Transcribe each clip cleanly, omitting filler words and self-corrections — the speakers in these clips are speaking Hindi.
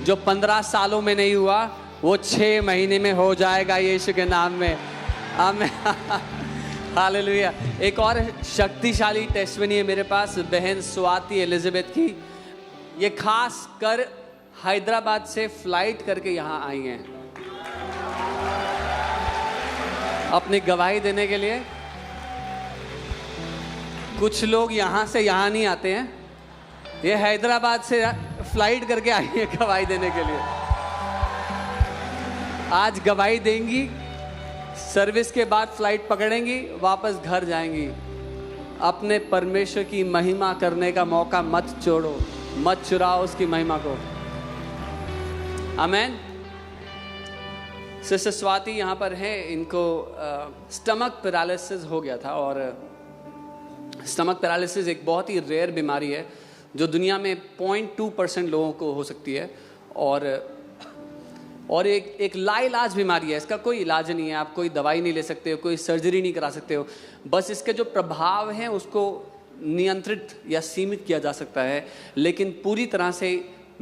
जो 15 सालों में नहीं हुआ वो 6 महीने में हो जाएगा यीशु के नाम में। आमीन। हालेलुया। एक और शक्तिशाली टेस्टिमनी है मेरे पास बहन स्वाति एलिजाबेथ की। ये खास कर हैदराबाद से फ्लाइट करके यहाँ आई हैं अपनी गवाही देने के लिए। कुछ लोग यहाँ से यहाँ नहीं आते हैं, ये हैदराबाद से फ्लाइट करके आई है गवाही देने के लिए। आज गवाही देंगी, सर्विस के बाद फ्लाइट पकड़ेंगी, वापस घर जाएंगी। अपने परमेश्वर की महिमा करने का मौका मत छोड़ो, मत चुराओ उसकी महिमा को। आमेन। सिस्टर स्वाति यहाँ पर है, इनको स्टमक पैरालिसिस हो गया था और स्टमक पैरालिसिस एक बहुत ही रेयर बीमारी है जो दुनिया में 0.2% लोगों को हो सकती है और एक लाइलाज बीमारी है। इसका कोई इलाज नहीं है, आप कोई दवाई नहीं ले सकते हो, कोई सर्जरी नहीं करा सकते हो। बस इसके जो प्रभाव हैं उसको नियंत्रित या सीमित किया जा सकता है, लेकिन पूरी तरह से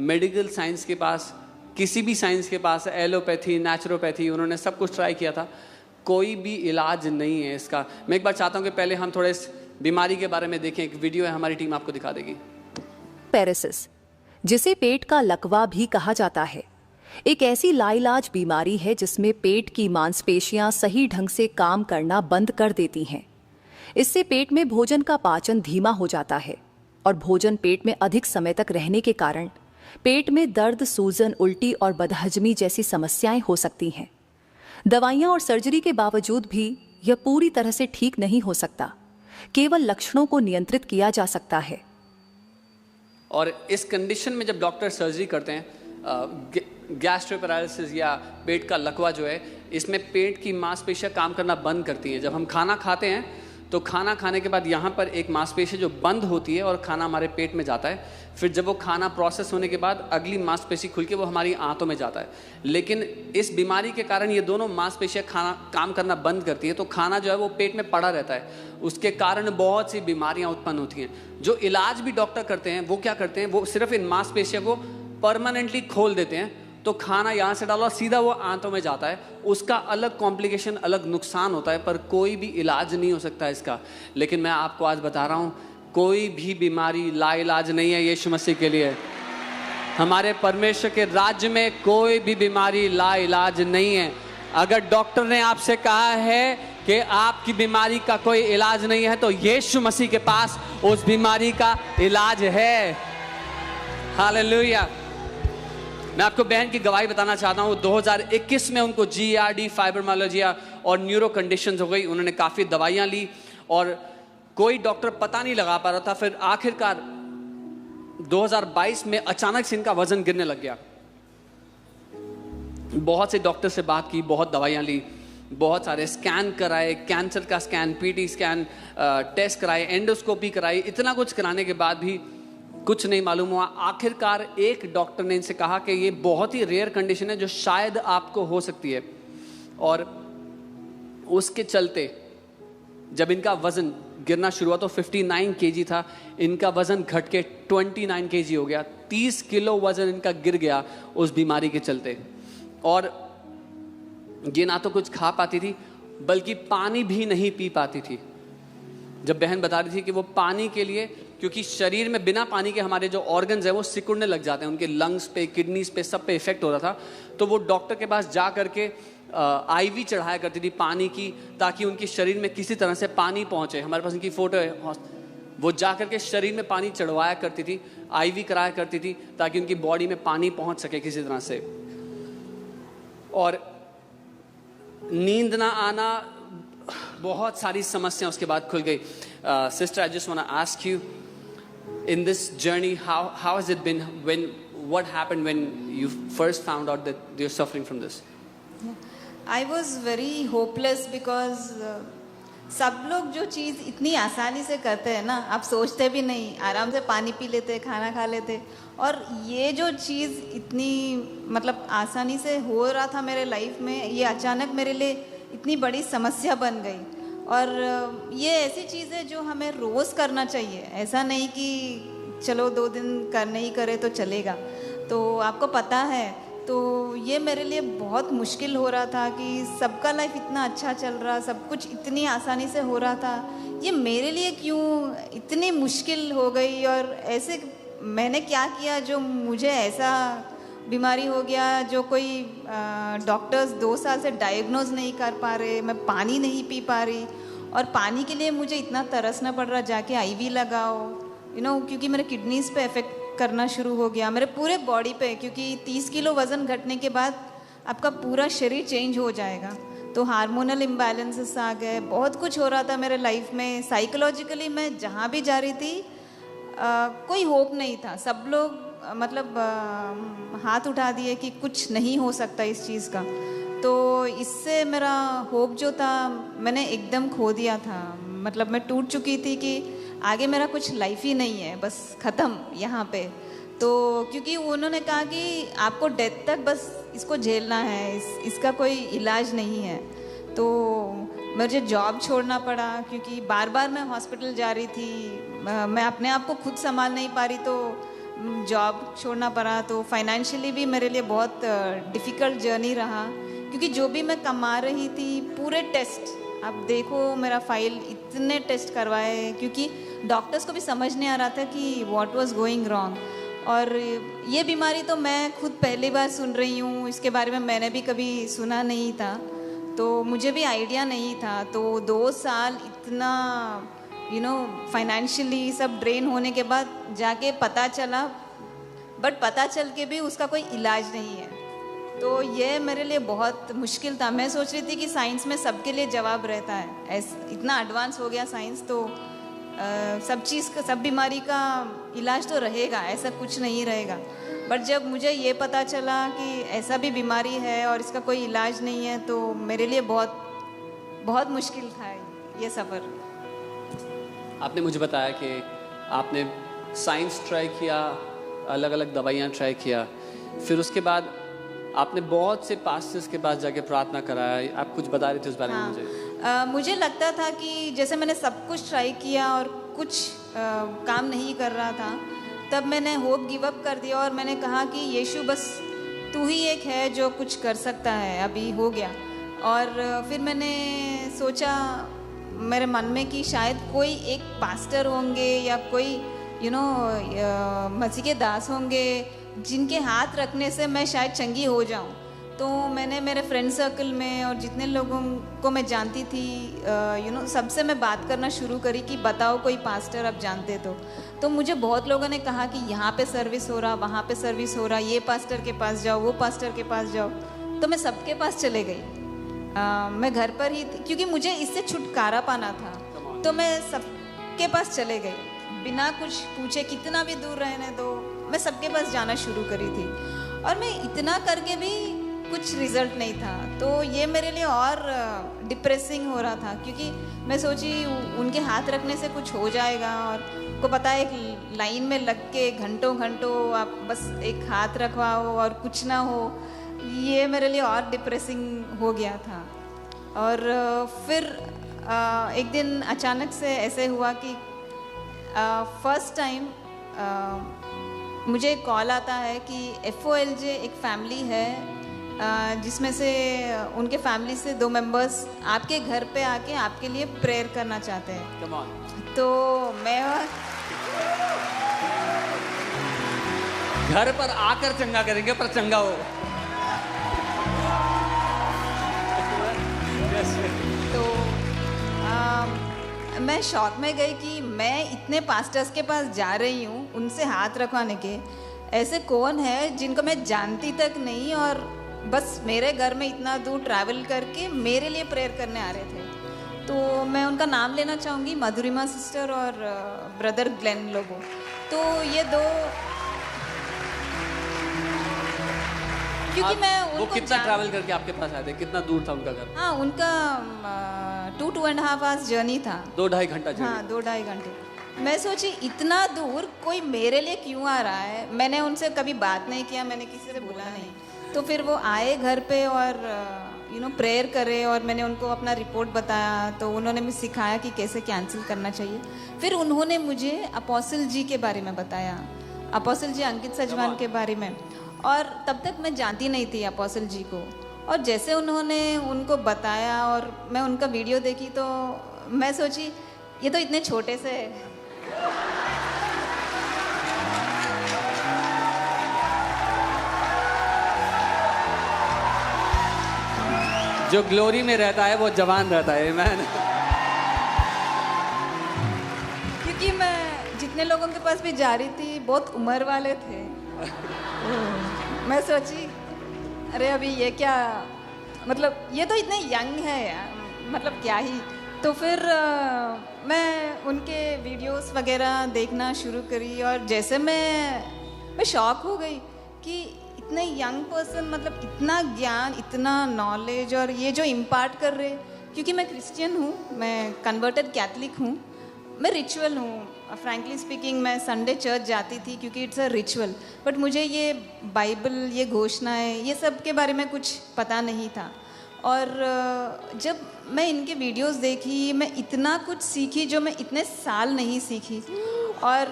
मेडिकल साइंस के पास, किसी भी साइंस के पास, एलोपैथी, नेचुरोपैथी, उन्होंने सब कुछ ट्राई किया था, कोई भी इलाज नहीं है इसका। मैं एक बार चाहता हूँ कि पहले हम थोड़े इस बीमारी के बारे में देखें। एक वीडियो है, हमारी टीम आपको दिखा देगी। पैरालिसिस, जिसे पेट का लकवा भी कहा जाता है, एक ऐसी लाइलाज बीमारी है जिसमें पेट की मांसपेशियां सही ढंग से काम करना बंद कर देती हैं। इससे पेट में भोजन का पाचन धीमा हो जाता है और भोजन पेट में अधिक समय तक रहने के कारण पेट में दर्द, सूजन, उल्टी और बदहजमी जैसी समस्याएं हो सकती हैं। दवाइयां और सर्जरी के बावजूद भी यह पूरी तरह से ठीक नहीं हो सकता, केवल लक्षणों को नियंत्रित किया जा सकता है। और इस कंडीशन में जब डॉक्टर सर्जरी करते हैं, गैस्ट्रो पैरालिसिस या पेट का लकवा जो है, इसमें पेट की मांसपेशियां काम करना बंद करती हैं। जब हम खाना खाते हैं तो खाना खाने के बाद यहाँ पर एक मांसपेशी जो बंद होती है और खाना हमारे पेट में जाता है। फिर जब वो खाना प्रोसेस होने के बाद अगली मांसपेशी खुल के वो हमारी आंतों में जाता है। लेकिन इस बीमारी के कारण ये दोनों मांसपेशियां काम करना बंद करती है, तो खाना जो है वो पेट में पड़ा रहता है। उसके कारण बहुत सी बीमारियां उत्पन्न होती हैं। जो इलाज भी डॉक्टर करते हैं वो क्या करते हैं, वो सिर्फ इन मांसपेशियों को परमानेंटली खोल देते हैं, तो खाना यहाँ से डालो सीधा वो आंतों में जाता है। उसका अलग कॉम्प्लिकेशन, अलग नुकसान होता है, पर कोई भी इलाज नहीं हो सकता इसका। लेकिन मैं आपको आज बता रहा हूँ, कोई भी बीमारी लाइलाज नहीं है यीशु मसीह के लिए। हमारे परमेश्वर के राज्य में कोई भी बीमारी लाइलाज नहीं है। अगर डॉक्टर ने आपसे कहा है कि आपकी बीमारी का कोई इलाज नहीं है, तो यीशु मसीह के पास उस बीमारी का इलाज है। हालेलुया। मैं आपको बहन की गवाही बताना चाहता हूँ। 2021 में उनको GERD, फाइब्रोमाइल्जिया और न्यूरो कंडीशंस हो गई। उन्होंने काफ़ी दवाइयाँ ली और कोई डॉक्टर पता नहीं लगा पा रहा था। फिर आखिरकार 2022 में अचानक से इनका वजन गिरने लग गया। बहुत से डॉक्टर से बात की, बहुत दवाइयाँ ली, बहुत सारे स्कैन कराए, कैंसर का स्कैन, PT स्कैन, टेस्ट कराए, एंडोस्कोपी कराई। इतना कुछ कराने के बाद भी कुछ नहीं मालूम हुआ। आखिरकार एक डॉक्टर ने इनसे कहा कि ये बहुत ही रेयर कंडीशन है जो शायद आपको हो सकती है। और उसके चलते जब इनका वजन गिरना शुरू हुआ तो 59 kg था, इनका वजन घट के 29 kg हो गया। 30 किलो वजन इनका गिर गया उस बीमारी के चलते। और ये ना तो कुछ खा पाती थी, बल्कि पानी भी नहीं पी पाती थी। जब बहन बता रही थी कि वो पानी के लिए, क्योंकि शरीर में बिना पानी के हमारे जो ऑर्गन्स हैं वो सिकुड़ने लग जाते हैं, उनके लंग्स पे, किडनीज पे, सब पे इफेक्ट हो रहा था। तो वो डॉक्टर के पास जा करके IV चढ़ाया करती थी पानी की, ताकि उनके शरीर में किसी तरह से पानी पहुंचे। हमारे पास उनकी फ़ोटो है। वो जा करके शरीर में पानी चढ़वाया करती थी, IV कराया करती थी, ताकि उनकी बॉडी में पानी पहुंच सके किसी तरह से। और नींद ना आना, बहुत सारी समस्या उसके बाद खुल गई। Sister, I just want to ask you, in this journey, how has it been, what happened when you first found out that you're suffering from this? I was very hopeless because सब लोग जो चीज़ इतनी आसानी से करते हैं ना, आप सोचते भी नहीं, आराम से पानी पी लेते, खाना खा लेते, और ये जो चीज़ इतनी मतलब आसानी से हो रहा था मेरे लाइफ में, ये अचानक मेरे लिए इतनी बड़ी समस्या बन गई। और ये ऐसी चीज़ है जो हमें रोज़ करना चाहिए। ऐसा नहीं कि चलो 2 दिन करने ही करे तो चलेगा। तो आपको पता है, तो ये मेरे लिए बहुत मुश्किल हो रहा था कि सबका लाइफ इतना अच्छा चल रहा, सब कुछ इतनी आसानी से हो रहा था, ये मेरे लिए क्यों इतनी मुश्किल हो गई। और ऐसे मैंने क्या किया जो मुझे ऐसा बीमारी हो गया जो कोई डॉक्टर्स 2 साल से डायग्नोज नहीं कर पा रहे। मैं पानी नहीं पी पा रही और पानी के लिए मुझे इतना तरसना पड़ रहा, जाके आईवी लगाओ क्योंकि मेरे किडनीज पे इफेक्ट करना शुरू हो गया, मेरे पूरे बॉडी पे, क्योंकि 30 किलो वज़न घटने के बाद आपका पूरा शरीर चेंज हो जाएगा। तो हार्मोनल इम्बैलेंसेस आ गए, बहुत कुछ हो रहा था मेरे लाइफ में। साइकोलॉजिकली मैं जहाँ भी जा रही थी कोई होप नहीं था। सब लोग मतलब हाथ उठा दिए कि कुछ नहीं हो सकता इस चीज़ का। तो इससे मेरा होप जो था मैंने एकदम खो दिया था। मतलब मैं टूट चुकी थी कि आगे मेरा कुछ लाइफ ही नहीं है, बस ख़त्म यहाँ पे। तो क्योंकि उन्होंने कहा कि आपको डेथ तक बस इसको झेलना है, इसका कोई इलाज नहीं है। तो मुझे जॉब छोड़ना पड़ा क्योंकि बार बार मैं हॉस्पिटल जा रही थी, मैं अपने आप को खुद संभाल नहीं पा रही, तो जॉब छोड़ना पड़ा। तो फाइनेंशियली भी मेरे लिए बहुत डिफ़िकल्ट जर्नी रहा, क्योंकि जो भी मैं कमा रही थी पूरे टेस्ट, आप देखो मेरा फाइल इतने टेस्ट करवाए, क्योंकि डॉक्टर्स को भी समझ नहीं आ रहा था कि व्हाट वाज गोइंग रॉन्ग। और ये बीमारी तो मैं खुद पहली बार सुन रही हूँ, इसके बारे में मैंने भी कभी सुना नहीं था, तो मुझे भी आइडिया नहीं था। तो 2 साल इतना फाइनेंशियली सब ड्रेन होने के बाद जाके पता चला, बट पता चल के भी उसका कोई इलाज नहीं है। तो ये मेरे लिए बहुत मुश्किल था। मैं सोच रही थी कि साइंस में सबके लिए जवाब रहता है, इतना एडवांस हो गया साइंस, तो सब चीज़ का, सब बीमारी का इलाज तो रहेगा, ऐसा कुछ नहीं रहेगा। बट जब मुझे ये पता चला कि ऐसा भी बीमारी है और इसका कोई इलाज नहीं है, तो मेरे लिए बहुत बहुत मुश्किल था ये सफ़र। आपने मुझे बताया कि आपने साइंस ट्राई किया, अलग अलग दवाइयाँ ट्राई किया, फिर उसके बाद आपने बहुत से पास्टर्स के पास जाके प्रार्थना कराया। आप कुछ बता रहे थे उस बारे में मुझे? मुझे लगता था कि जैसे मैंने सब कुछ ट्राई किया और कुछ काम नहीं कर रहा था, तब मैंने होप गिव अप कर दिया और मैंने कहा कि यीशु बस तू ही एक है जो कुछ कर सकता है, अभी हो गया। और फिर मैंने सोचा मेरे मन में कि शायद कोई एक पास्टर होंगे या कोई मसीह के दास होंगे जिनके हाथ रखने से मैं शायद चंगी हो जाऊं। तो मैंने मेरे फ्रेंड सर्कल में और जितने लोगों को मैं जानती थी सबसे मैं बात करना शुरू करी कि बताओ कोई पास्टर आप जानते तो मुझे बहुत लोगों ने कहा कि यहाँ पे सर्विस हो रहा, वहाँ पे सर्विस हो रहा, ये पास्टर के पास जाओ, वो पास्टर के पास जाओ। तो मैं सबके पास चले गई। मैं घर पर ही थी क्योंकि मुझे इससे छुटकारा पाना था, तो मैं सबके पास चले गई बिना कुछ पूछे, कितना भी दूर रहने दो, मैं सबके पास जाना शुरू करी थी। और मैं इतना करके भी कुछ रिजल्ट नहीं था, तो ये मेरे लिए और डिप्रेसिंग हो रहा था, क्योंकि मैं सोची उनके हाथ रखने से कुछ हो जाएगा। और को पता है एक लाइन में लग के घंटों घंटों आप बस एक हाथ रखवाओ और कुछ ना हो, ये मेरे लिए और डिप्रेसिंग हो गया था। और फिर एक दिन अचानक से ऐसे हुआ कि फर्स्ट टाइम मुझे एक कॉल आता है कि FOLJ एक फैमिली है जिसमें से उनके फैमिली से 2 मेंबर्स आपके घर पे आके आपके लिए प्रेयर करना चाहते हैं। Come on. तो मैं घर पर आकर चंगा करेंगे, पर चंगा हो। तो मैं शॉक में गई कि मैं इतने पास्टर्स के पास जा रही हूँ उनसे हाथ रखवाने के, ऐसे कौन है जिनको मैं जानती तक नहीं और बस मेरे घर में इतना दूर ट्रैवल करके मेरे लिए प्रेयर करने आ रहे थे। तो मैं उनका नाम लेना चाहूँगी, मधुरिमा सिस्टर और ब्रदर ग्लेन लोबो। तो ये 2, क्योंकि मैं उनको वो कितना ट्रैवल करके आपके पास आए थे? कितना दूर था उनका घर? हाँ, उनका 2-2.5 आवर्स जर्नी था। 2-2.5 घंटा जर्नी। हाँ, 2-2.5 घंटे। मैं सोची इतना दूर कोई मेरे लिए क्यों आ रहा है। मैंने उनसे कभी बात नहीं किया, मैंने किसी से बोला नहीं। तो फिर वो आए घर पे और प्रेयर करे और मैंने उनको अपना रिपोर्ट बताया, तो उन्होंने मुझे सिखाया कि कैसे कैंसिल करना चाहिए। फिर उन्होंने मुझे अपोस्टल जी के बारे में बताया अपोस्टल जी अंकित सजवान के बारे में, और तब तक मैं जानती नहीं थी अपोस्टल जी को। और जैसे उन्होंने उनको बताया और मैं उनका वीडियो देखी तो मैं सोची ये तो इतने छोटे से है। जो ग्लोरी में रहता है वो जवान रहता है, मैन। क्योंकि मैं जितने लोगों के पास भी जा रही थी बहुत उम्र वाले थे। मैं सोची अरे अभी ये क्या, मतलब ये तो इतने यंग है यार, मतलब क्या ही। तो फिर मैं उनके वीडियोस वगैरह देखना शुरू करी और जैसे मैं शॉक हो गई कि इतने यंग पर्सन, मतलब इतना ज्ञान, इतना नॉलेज, और ये जो इम्पार्ट कर रहे। क्योंकि मैं क्रिश्चियन हूँ, मैं कन्वर्टेड कैथलिक हूँ, मैं रिचुअल हूँ। फ्रैंकली स्पीकिंग मैं संडे चर्च जाती थी क्योंकि इट्स अ रिचुअल, बट मुझे ये बाइबल, ये घोषणाएं, ये सब के बारे में कुछ पता नहीं था। और जब मैं इनके वीडियोस देखी, मैं इतना कुछ सीखी जो मैं इतने साल नहीं सीखी। और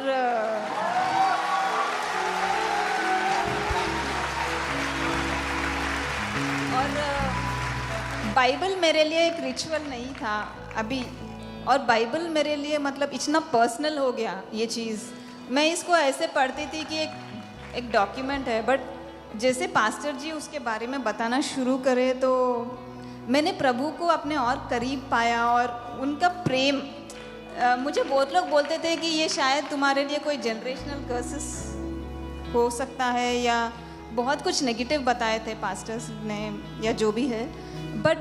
बाइबल मेरे लिए एक रिचुअल नहीं था अभी, और बाइबल मेरे लिए मतलब इतना पर्सनल हो गया ये चीज़। मैं इसको ऐसे पढ़ती थी कि एक डॉक्यूमेंट है, बट जैसे पास्टर जी उसके बारे में बताना शुरू करे तो मैंने प्रभु को अपने और करीब पाया और उनका प्रेम। मुझे बहुत लोग बोलते थे कि ये शायद तुम्हारे लिए कोई जनरेशनल कर्सेस हो सकता है, या बहुत कुछ नेगेटिव बताए थे पास्टर्स ने या जो भी है। बट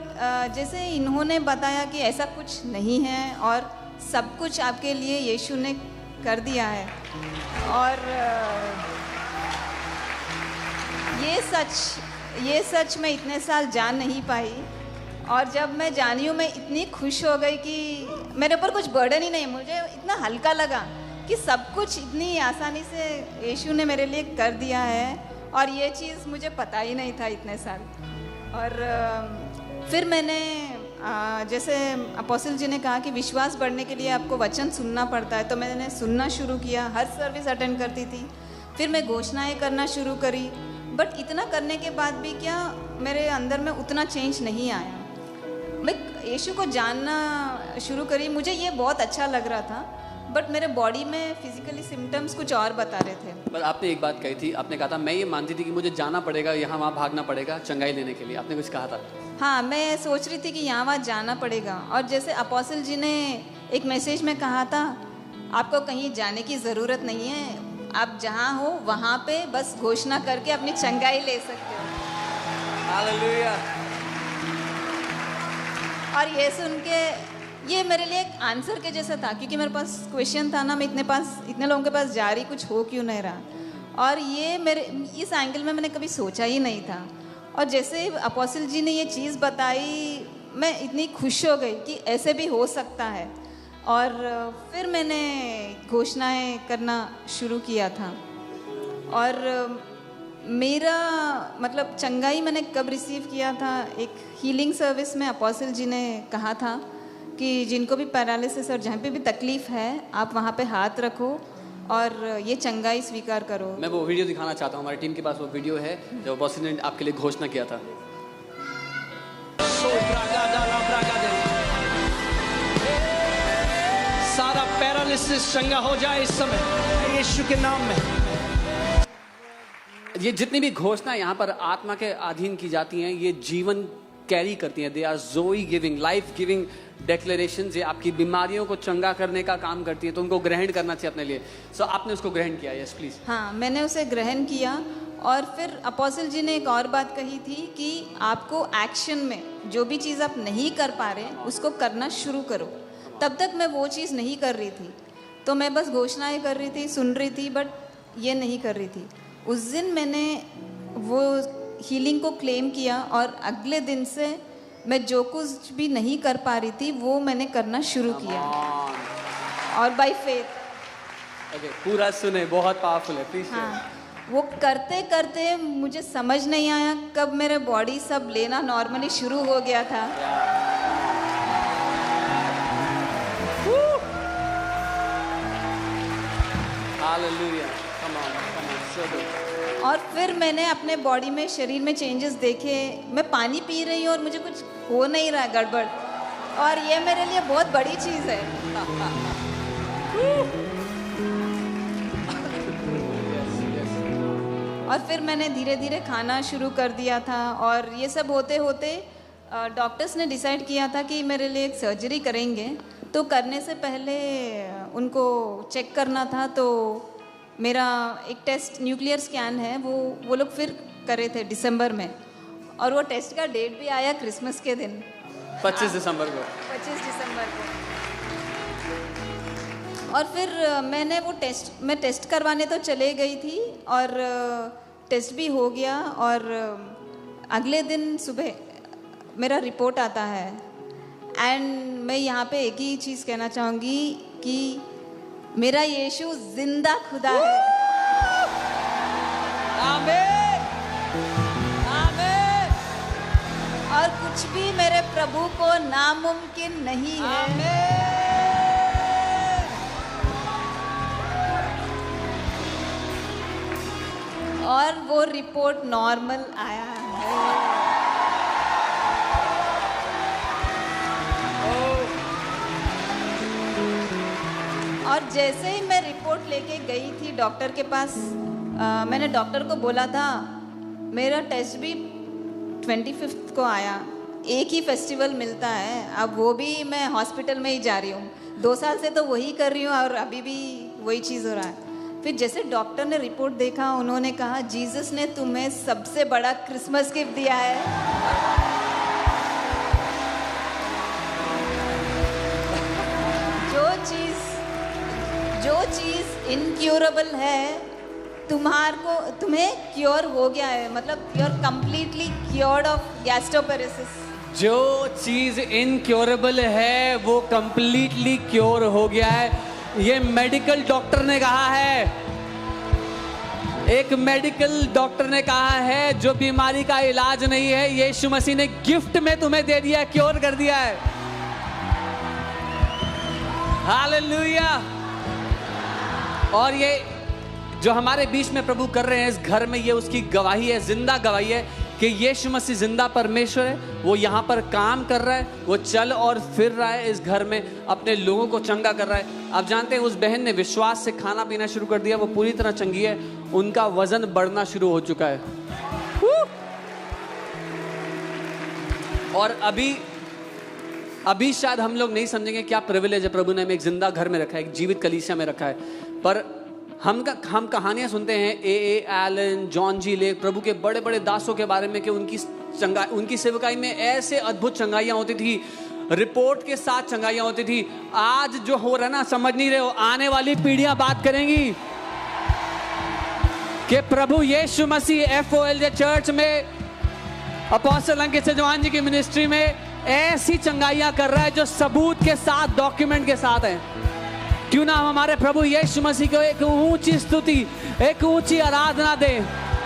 जैसे इन्होंने बताया कि ऐसा कुछ नहीं है और सब कुछ आपके लिए यीशु ने कर दिया है। और ये सच मैं इतने साल जान नहीं पाई, और जब मैं जानी हूँ मैं इतनी खुश हो गई कि मेरे ऊपर कुछ बर्डन ही नहीं। मुझे इतना हल्का लगा कि सब कुछ इतनी आसानी से यीशु ने मेरे लिए कर दिया है, और ये चीज़ मुझे पता ही नहीं था इतने साल। और फिर मैंने जैसे अपोस्टल जी ने कहा कि विश्वास बढ़ने के लिए आपको वचन सुनना पड़ता है, तो मैंने सुनना शुरू किया। हर सर्विस अटेंड करती थी। फिर मैं घोषणाएं करना शुरू करी, बट इतना करने के बाद भी क्या मेरे अंदर में उतना चेंज नहीं आया। मैं यीशु को जानना शुरू करी, मुझे ये बहुत अच्छा लग रहा था, बट मेरे बॉडी में फिजिकली सिम्टम्स कुछ और बता रहे थे। पर आपने एक बात कही थी, आपने कहा था मैं ये मानती थी कि मुझे जाना पड़ेगा, यहाँ वहाँ भागना पड़ेगा चंगाई लेने के लिए। आपने कुछ कहा था। हाँ, मैं सोच रही थी कि यहाँ वहाँ जाना पड़ेगा। और जैसे अपोस्टल जी ने एक मैसेज में कहा था, आपको कहीं जाने की ज़रूरत नहीं है, आप जहाँ हो वहाँ पे बस घोषणा करके अपनी चंगाई ले सकते हो। हालेलुया। और ये सुन के ये मेरे लिए एक आंसर के जैसा था, क्योंकि मेरे पास क्वेश्चन था ना, मैं इतने लोगों के पास जा रही, कुछ हो क्यों नहीं रहा। और ये मेरे इस एंगल में मैंने कभी सोचा ही नहीं था। और जैसे अपोस्टल जी ने ये चीज़ बताई, मैं इतनी खुश हो गई कि ऐसे भी हो सकता है। और फिर मैंने घोषणाएं करना शुरू किया था। और मेरा मतलब चंगाई मैंने कब रिसीव किया था, एक हीलिंग सर्विस में अपोस्टल जी ने कहा था कि जिनको भी पैरालिसिस और जहाँ पे भी तकलीफ़ है, आप वहाँ पे हाथ रखो और ये चंगाई स्वीकार करो। मैं वो वीडियो दिखाना चाहता हूँ, हमारी टीम के पास वो वीडियो है जो अपोस्टल ने आपके लिए घोषणा किया था। सारा पैरालिसिस चंगा हो जाए इस समय यीशु के नाम में। ये जितनी भी घोषणा यहाँ पर आत्मा के अधीन की जाती हैं, ये जीवन कैरी करती हैं। दे आर जोई गिविंग, लाइफ गिविंग डेक्लेरेशन। ये आपकी बीमारियों को चंगा करने का काम करती है, तो उनको ग्रहण करना चाहिए अपने लिए। सो आपने उसको ग्रहण किया? Yes please. हाँ, मैंने उसे ग्रहण किया। और फिर अपोस्टल जी ने एक और बात कही थी कि आपको एक्शन में जो भी चीज़ आप नहीं कर पा रहे उसको करना शुरू करो। तब तक मैं वो चीज़ नहीं कर रही थी, तो मैं बस घोषणाएं कर रही थी, सुन रही थी, बट ये नहीं कर रही थी। उस दिन मैंने वो हीलिंग को क्लेम किया और अगले दिन से मैं जो कुछ भी नहीं कर पा रही थी वो मैंने करना शुरू किया, और बाय फेथ। ओके, पूरा सुने, बहुत पावरफुल है, प्लीज। हाँ, वो करते करते मुझे समझ नहीं आया कब मेरे बॉडी सब लेना नॉर्मली शुरू हो गया था। Hallelujah. Come on. और फिर मैंने अपने बॉडी में, शरीर में चेंजेस देखे। मैं पानी पी रही हूँ और मुझे कुछ हो नहीं रहा गड़बड़, और ये मेरे लिए बहुत बड़ी चीज़ है। और फिर मैंने धीरे धीरे खाना शुरू कर दिया था, और ये सब होते होते डॉक्टर्स ने डिसाइड किया था कि मेरे लिए एक सर्जरी करेंगे। तो करने से पहले उनको चेक करना था, तो मेरा एक टेस्ट, न्यूक्लियर स्कैन है, वो लोग फिर करे थे दिसंबर में, और वो टेस्ट का डेट भी आया क्रिसमस के दिन, 25 दिसंबर को। 25 दिसंबर को। और फिर मैंने वो मैं टेस्ट करवाने तो चले गई थी, और टेस्ट भी हो गया, और अगले दिन सुबह मेरा रिपोर्ट आता है। एंड मैं यहाँ पे एक ही चीज़ कहना चाहूँगी कि मेरा यीशु जिंदा खुदा है। आमीन, आमीन। और कुछ भी मेरे प्रभु को नामुमकिन नहीं है। आमीन। और वो रिपोर्ट नॉर्मल आया है। और जैसे ही मैं रिपोर्ट लेके गई थी डॉक्टर के पास, मैंने डॉक्टर को बोला था, मेरा टेस्ट भी 25 को आया, एक ही फेस्टिवल मिलता है, अब वो भी मैं हॉस्पिटल में ही जा रही हूँ, 2 साल से तो वही कर रही हूँ और अभी भी वही चीज़ हो रहा है। फिर जैसे डॉक्टर ने रिपोर्ट देखा, उन्होंने कहा, जीसस ने तुम्हें सबसे बड़ा क्रिसमस गिफ्ट दिया है। जो चीज़ इनक्यूरेबल है, तुम्हें क्योर हो गया है, मतलब you are completely cured of gastroparesis. जो चीज इनक्योरेबल है वो कंप्लीटली क्योर हो गया है। ये मेडिकल डॉक्टर ने कहा है, एक मेडिकल डॉक्टर ने कहा है, जो बीमारी का इलाज नहीं है, यीशु मसीह ने गिफ्ट में तुम्हें दे दिया, क्योर कर दिया है। हालेलुया। और ये जो हमारे बीच में प्रभु कर रहे हैं इस घर में, ये उसकी गवाही है, जिंदा गवाही है कि यीशु मसीह जिंदा परमेश्वर है। वो यहाँ पर काम कर रहा है, वो चल और फिर रहा है इस घर में, अपने लोगों को चंगा कर रहा है। आप जानते हैं उस बहन ने विश्वास से खाना पीना शुरू कर दिया, वो पूरी तरह चंगी है, उनका वजन बढ़ना शुरू हो चुका है। और अभी शायद हम लोग नहीं समझेंगे क्या प्रिविलेज है, प्रभु ने हमें एक जिंदा घर में रखा है, एक जीवित कलीसिया में रखा है। पर हम कहानियां सुनते हैं ए एलन, जॉन जी लेक, प्रभु के बड़े बड़े दासों के बारे में कि उनकी सेवकाई में ऐसे अद्भुत चंगाइयां होती थी, रिपोर्ट के साथ चंगाइयां होती थी। आज जो हो रहा है ना, समझ नहीं रहे हो, आने वाली पीढ़ियां बात करेंगी कि प्रभु यीशु मसीह FOLJ चर्च में, अपोस्टल अंकित सेजवान जी की मिनिस्ट्री में ऐसी चंगाइयां कर रहा है जो सबूत के साथ, डॉक्यूमेंट के साथ है। क्यों ना हम हमारे प्रभु यीशु मसीह को एक ऊंची स्तुति, एक ऊंची आराधना दे,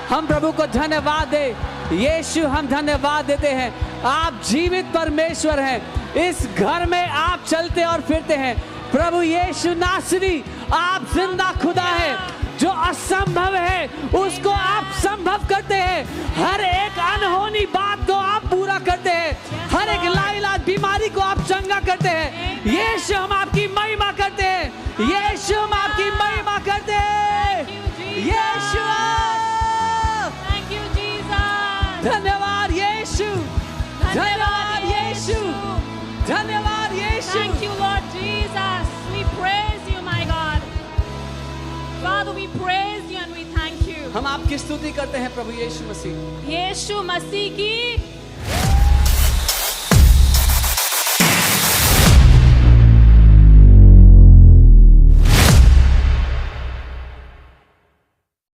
हम प्रभु को धन्यवाद दे। यीशु, हम धन्यवाद देते हैं, आप जीवित परमेश्वर हैं, इस घर में आप चलते और फिरते हैं। प्रभु यीशु नासरी, आप जिंदा खुदा है, जो असंभव है उसको आप संभव करते हैं, हर एक अनहोनी बात को आप पूरा करते हैं, हर एक लाइलाज बीमारी को आप चंगा करते हैं। यीशु, हम आपकी महिमा करते हैं, यीशु, हम आपकी महिमा करते हैं। यीशु, थैंक यू जीसस, धन्यवाद यीशु, धन्यवाद यीशु, धन्यवाद Yeshu. Thank you Lord Jesus, we praise you my God, Father, we praise you and we thank you। हम आपकी स्तुति करते हैं प्रभु यीशु मसीह। यीशु मसीह की